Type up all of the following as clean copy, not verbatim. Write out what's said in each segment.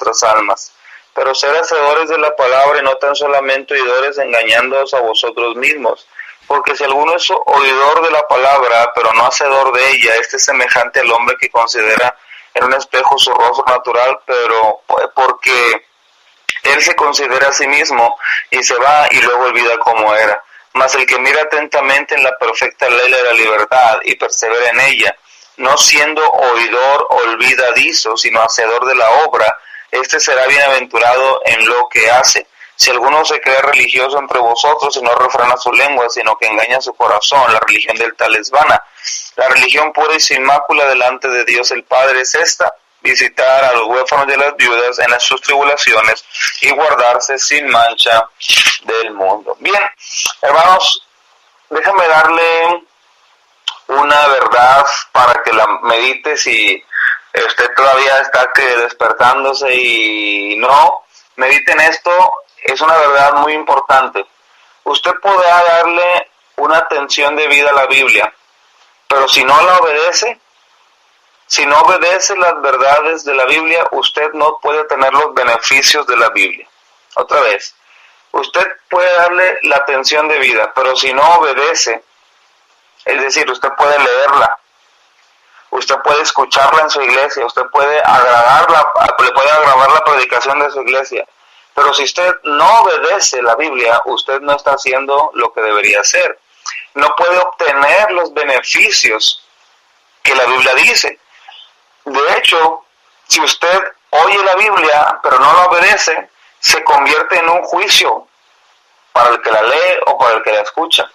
vuestras almas. Pero sed hacedores de la palabra y no tan solamente oidores, engañándoos a vosotros mismos. Porque si alguno es oidor de la palabra, pero no hacedor de ella, este es semejante al hombre que considera en un espejo su rostro natural, pero porque él se considera a sí mismo y se va y luego olvida cómo era. Mas el que mira atentamente en la perfecta ley de la libertad y persevera en ella, no siendo oidor olvidadizo, sino hacedor de la obra, este será bienaventurado en lo que hace. Si alguno se cree religioso entre vosotros y no refrena su lengua, sino que engaña su corazón, la religión del tal es vana. La religión pura y sin mácula delante de Dios el Padre es esta: visitar a los huérfanos y a las viudas en sus tribulaciones y guardarse sin mancha del mundo. Bien, hermanos, déjame darle una verdad para que la medite. Si usted todavía está despertándose y no, mediten esto. Es una verdad muy importante. Usted podrá darle una atención debida a la Biblia, pero si no la obedece, si no obedece las verdades de la Biblia, usted no puede tener los beneficios de la Biblia. Otra vez, usted puede darle la atención debida, pero si no obedece, es decir, usted puede leerla, usted puede escucharla en su iglesia, usted puede le puede agradar la predicación de su iglesia, pero si usted no obedece la Biblia, usted no está haciendo lo que debería hacer. No puede obtener los beneficios que la Biblia dice. De hecho, si usted oye la Biblia, pero no la obedece, se convierte en un juicio para el que la lee o para el que la escucha.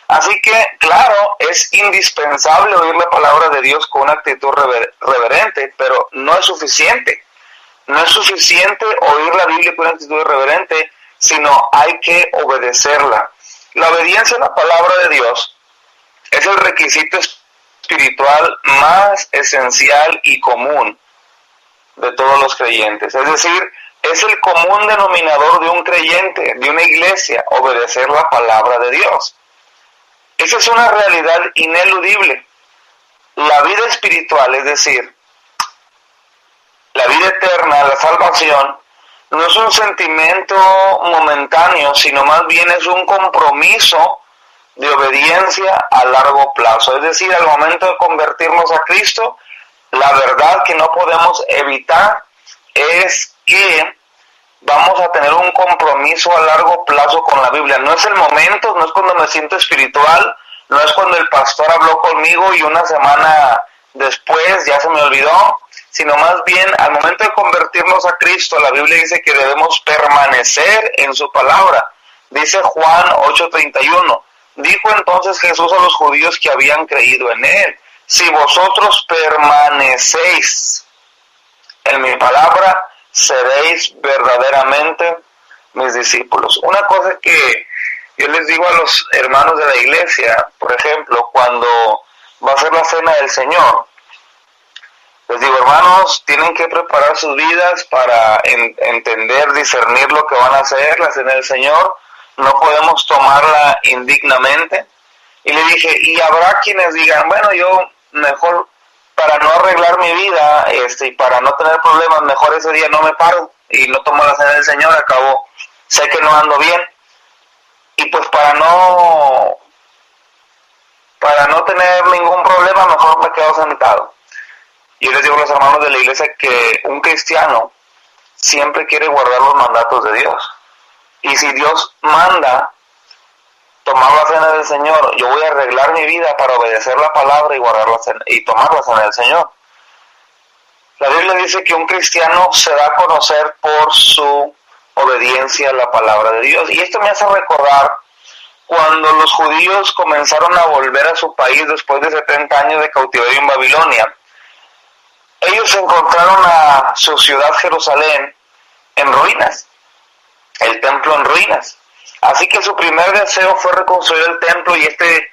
Así que, claro, es indispensable oír la palabra de Dios con una actitud reverente, pero no es suficiente. No es suficiente oír la Biblia con una actitud reverente, sino hay que obedecerla. La obediencia a la palabra de Dios es el requisito espiritual más esencial y común de todos los creyentes. Es decir, es el común denominador de un creyente, de una iglesia, obedecer la palabra de Dios. Esa es una realidad ineludible. La vida espiritual, es decir, la vida eterna, la salvación, no es un sentimiento momentáneo, sino más bien es un compromiso de obediencia a largo plazo. Es decir, al momento de convertirnos a Cristo, la verdad que no podemos evitar es que vamos a tener un compromiso a largo plazo con la Biblia. No es el momento, no es cuando me siento espiritual, no es cuando el pastor habló conmigo y una semana después ya se me olvidó, sino más bien al momento de convertirnos a Cristo. La Biblia dice que debemos permanecer en su palabra. Dice Juan 8:31, dijo entonces Jesús a los judíos que habían creído en él: si vosotros permanecéis en mi palabra, seréis verdaderamente mis discípulos. Una cosa que yo les digo a los hermanos de la iglesia, por ejemplo, cuando va a ser la cena del Señor, les digo, hermanos, tienen que preparar sus vidas para entender, discernir lo que van a hacer, la cena del Señor. No podemos tomarla indignamente. Y le dije, y habrá quienes digan, bueno, yo mejor, para no arreglar mi vida y para no tener problemas, mejor ese día no me paro y no tomo la cena del Señor, acabo, sé que no ando bien. Y pues para no tener ningún problema, mejor me quedo sentado. Yo les digo a los hermanos de la iglesia que un cristiano siempre quiere guardar los mandatos de Dios. Y si Dios manda tomar la cena del Señor, yo voy a arreglar mi vida para obedecer la palabra y guardar la cena, y tomar la cena del Señor. La Biblia dice que un cristiano se da a conocer por su obediencia a la palabra de Dios. Y esto me hace recordar cuando los judíos comenzaron a volver a su país después de 70 años de cautiverio en Babilonia. Ellos encontraron a su ciudad Jerusalén en ruinas, el templo en ruinas. Así que su primer deseo fue reconstruir el templo, y este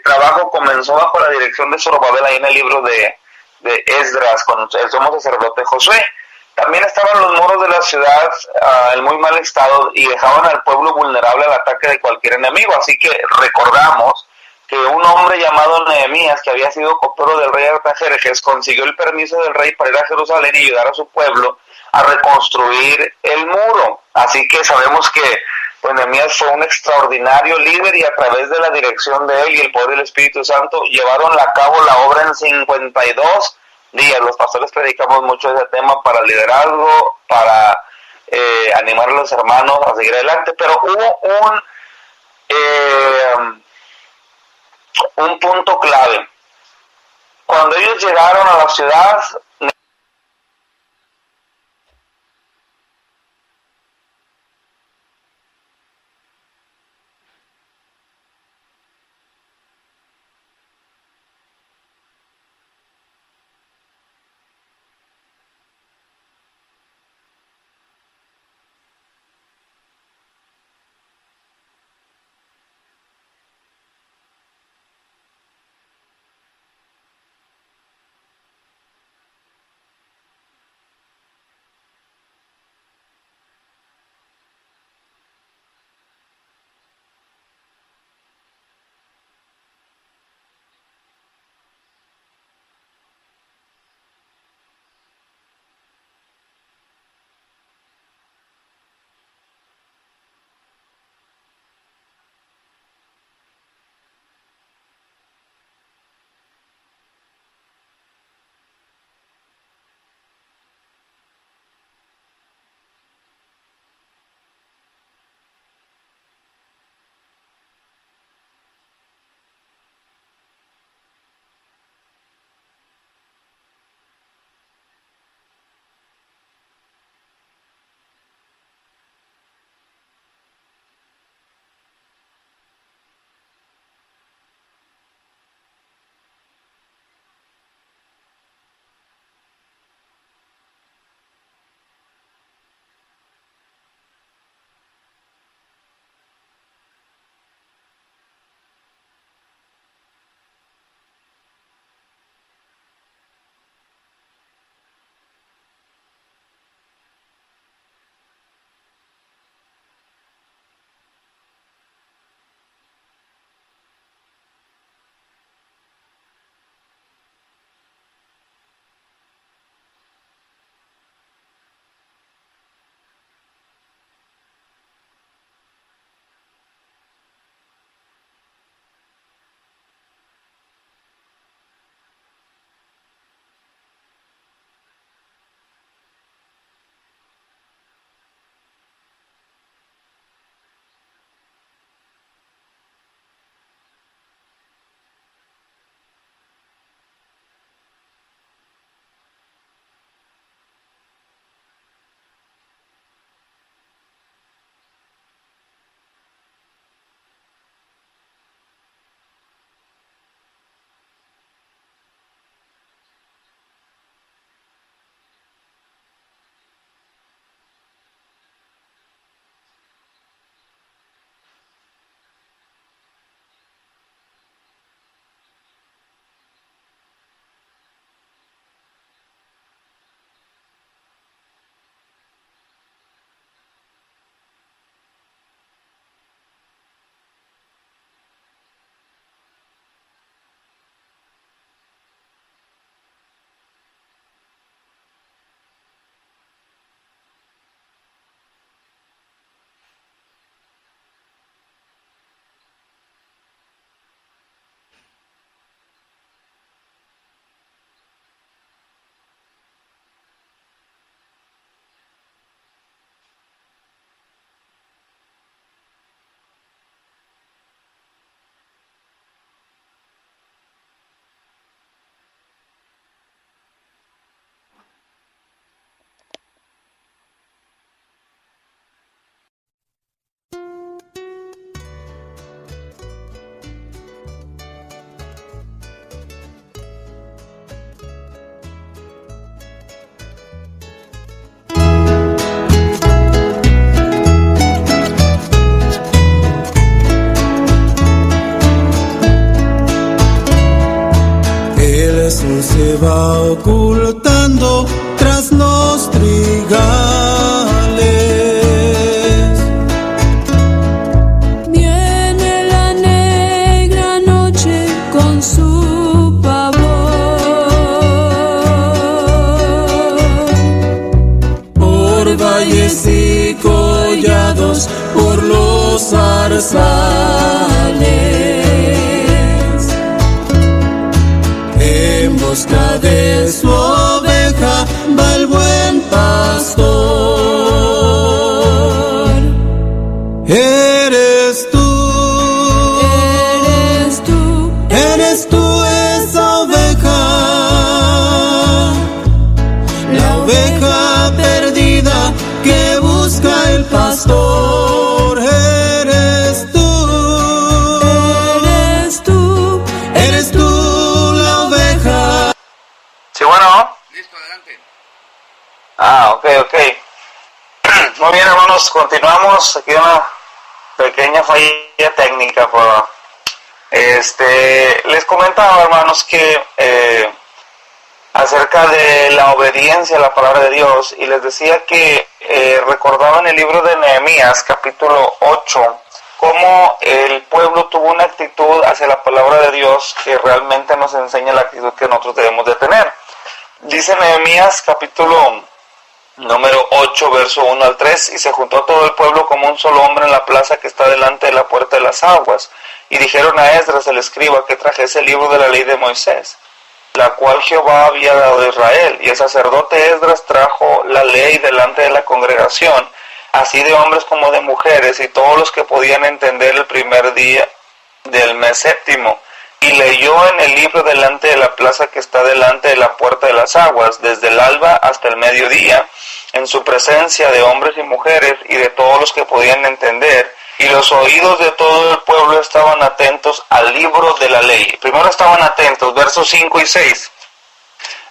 trabajo comenzó bajo la dirección de Zorobabel ahí en el libro de Esdras, con el sumo sacerdote Josué. También estaban los muros de la ciudad en muy mal estado y dejaban al pueblo vulnerable al ataque de cualquier enemigo. Así que recordamos que un hombre llamado Nehemías, que había sido copero del rey Artajerjes, consiguió el permiso del rey para ir a Jerusalén y ayudar a su pueblo a reconstruir el muro. Así que sabemos que pues Nehemías fue un extraordinario líder y a través de la dirección de él y el poder del Espíritu Santo llevaron a cabo la obra en 52 días. Los pastores predicamos mucho ese tema para liderazgo, para animar a los hermanos a seguir adelante, pero hubo un punto clave. Cuando ellos llegaron a la ciudad, se va ocultando tras los trigales. Viene la negra noche con su pavor. valles y collados, por los zarzales. En busca de su oveja va el buen pastor. Eres tú. Eres tú esa oveja, la oveja perdida que busca el pastor. Eres tú, eres tú la oveja. Sí, bueno. Listo, adelante. Ok. Muy bien, hermanos, continuamos. Aquí una pequeña falla técnica, pero les comentaba, hermanos, que acerca de la obediencia a la palabra de Dios, y les decía que recordaba en el libro de Nehemías, capítulo 8, cómo el pueblo tuvo una actitud hacia la palabra de Dios que realmente nos enseña la actitud que nosotros debemos de tener. Dice Nehemías, capítulo número 8, verso 1 al 3, y se juntó todo el pueblo como un solo hombre en la plaza que está delante de la puerta de las aguas, y dijeron a Esdras el escriba que trajese el libro de la ley de Moisés, la cual Jehová había dado a Israel, y el sacerdote Esdras trajo la ley delante de la congregación, así de hombres como de mujeres, y todos los que podían entender el primer día del mes séptimo, y leyó en el libro delante de la plaza que está delante de la puerta de las aguas, desde el alba hasta el mediodía, en su presencia de hombres y mujeres y de todos los que podían entender, y los oídos de todo el pueblo estaban atentos al libro de la ley. Primero estaban atentos, versos 5 y 6.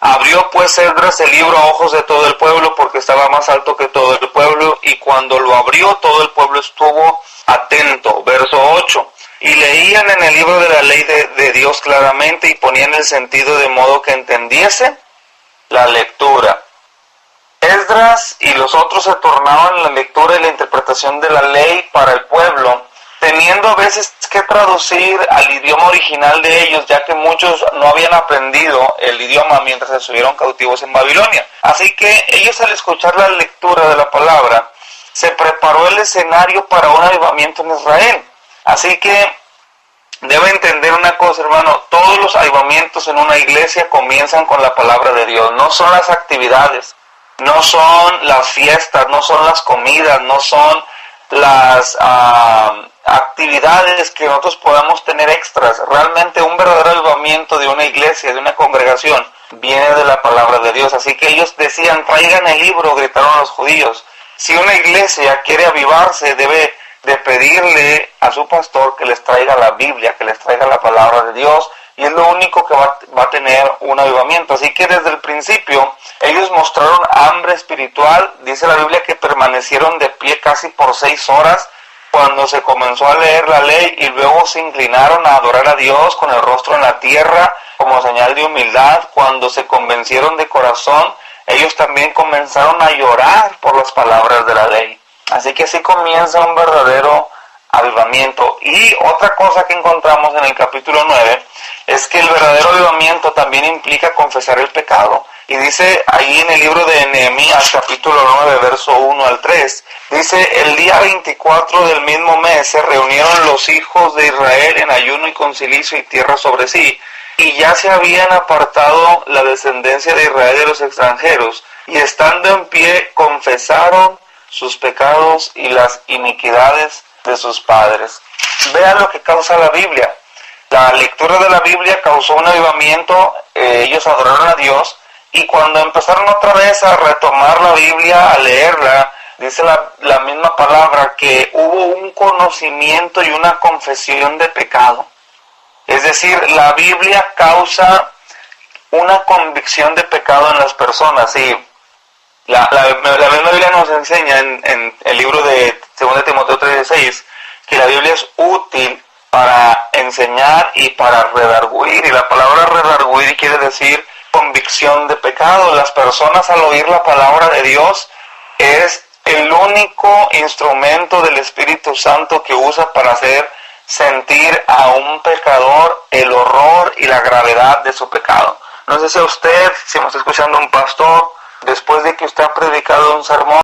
Abrió pues Esdras el libro a ojos de todo el pueblo, porque estaba más alto que todo el pueblo, y cuando lo abrió todo el pueblo estuvo atento. Verso 8. Y leían en el libro de la ley de Dios claramente, y ponían el sentido de modo que entendiese la lectura. Esdras y los otros se tornaban en la lectura y la interpretación de la ley para el pueblo, teniendo a veces que traducir al idioma original de ellos, ya que muchos no habían aprendido el idioma mientras estuvieron cautivos en Babilonia. Así que ellos, al escuchar la lectura de la palabra, se preparó el escenario para un avivamiento en Israel. Así que debe entender una cosa, hermano: todos los avivamientos en una iglesia comienzan con la palabra de Dios. No son las actividades, no son las fiestas, no son las comidas, no son las actividades que nosotros podamos tener extras. Realmente un verdadero avivamiento de una iglesia, de una congregación, viene de la palabra de Dios. Así que ellos decían: traigan el libro, gritaron los judíos. Si una iglesia quiere avivarse, debe de pedirle a su pastor que les traiga la Biblia, que les traiga la palabra de Dios, y es lo único que va a tener un avivamiento. Así que desde el principio ellos mostraron hambre espiritual. Dice la Biblia que permanecieron de pie casi por 6 horas cuando se comenzó a leer la ley, y luego se inclinaron a adorar a Dios con el rostro en la tierra como señal de humildad. Cuando se convencieron de corazón, ellos también comenzaron a llorar por las palabras de la ley. Así que así comienza un verdadero avivamiento. Y otra cosa que encontramos en el capítulo 9 es que el verdadero avivamiento también implica confesar el pecado. Y dice ahí en el libro de Nehemías, capítulo 9, verso 1 al 3, dice: el día 24 del mismo mes se reunieron los hijos de Israel en ayuno y con cilicio y tierra sobre sí, y ya se habían apartado la descendencia de Israel de los extranjeros, y estando en pie confesaron sus pecados y las iniquidades de sus padres. Vean lo que causa la Biblia. La lectura de la Biblia causó un avivamiento. Ellos adoraron a Dios, y cuando empezaron otra vez a retomar la Biblia, a leerla, dice la misma palabra que hubo un conocimiento y una confesión de pecado. Es decir, la Biblia causa una convicción de pecado en las personas. Y la misma Biblia nos enseña en el libro de 2 Timoteo 3:16 que la Biblia es útil para enseñar y para redarguir. Y la palabra redarguir quiere decir convicción de pecado. Las personas, al oír la palabra de Dios, es el único instrumento del Espíritu Santo que usa para hacer sentir a un pecador el horror y la gravedad de su pecado. No sé si a usted, si me está escuchando un pastor, después de que usted ha predicado un sermón,